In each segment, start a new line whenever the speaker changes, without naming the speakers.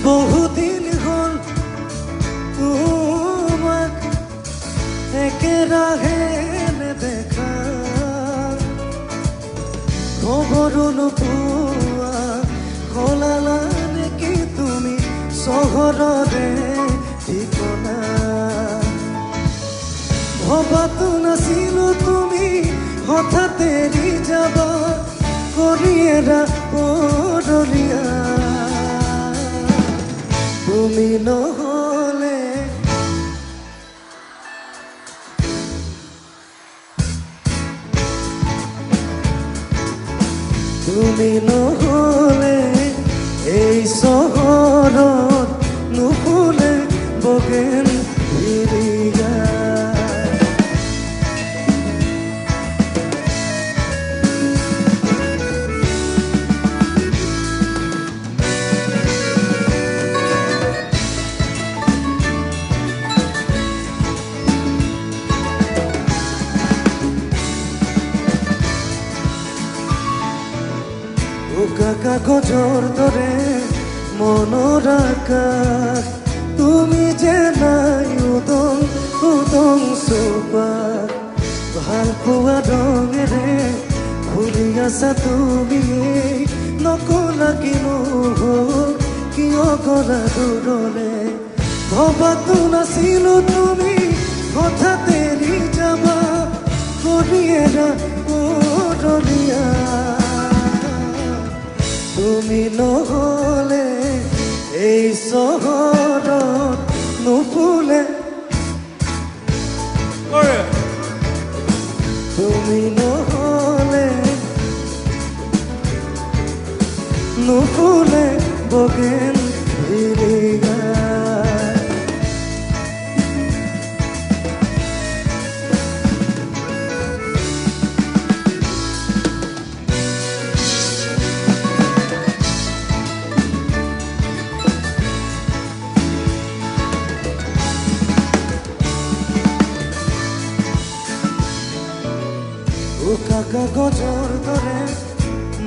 বহুদিন হল তোমাক একেৰাহে নেদেখা, খবৰো নোপোৱা সলালা নেকি তুমি চহৰৰে ঠিকনা। ভবাতো নাছিলো তুমি হঠাৎ এৰি যাবা কৰিয়েৰা পৰলীয়া। তুমি নহলে তুমি নহলে এই চহৰত নুফুলে বগেন ভিৰিয়া। উকা কাগজৰ দৰে মনৰ আকাশ, তুমি যে নাই উদং উদং চোপাত। ভাল পোৱা ৰঙেৰে ফুলি আছা তুমি, নকলা কিনো হ'ল কিয় গলা দূৰলে। ভবাতো নাছিলো তুমি হঠাৎ এৰি যাবা কৰিয়েৰা পৰলীয়া। তুমি নহলে এই চহৰত নুফুলে, তুমি নহলে নুফুলে বগেন ভিৰিয়া। উকা কাগজৰ দৰে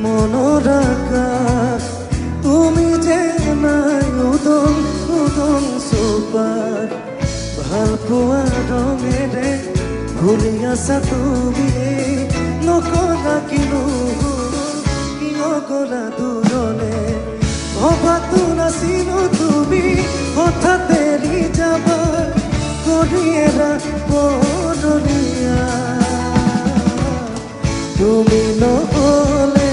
মনৰ আকাশ, তুমি যে নাই উদং উদং চোপাত। ভাল পোৱা ৰঙেৰে ভুলি আছা তুমি, নকলা কিনো কিয় গলা দূৰলে। ভবাতো নাছিলো তুমি হঠাৎ এৰি যাবা কৰিয়েৰা পৰলীয়া। তুমি নহলে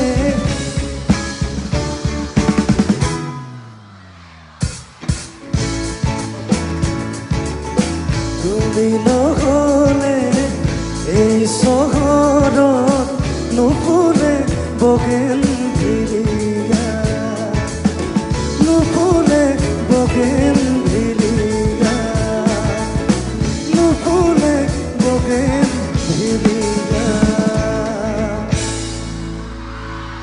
তুমি নহলে এই চহৰত নুফুলে বগেন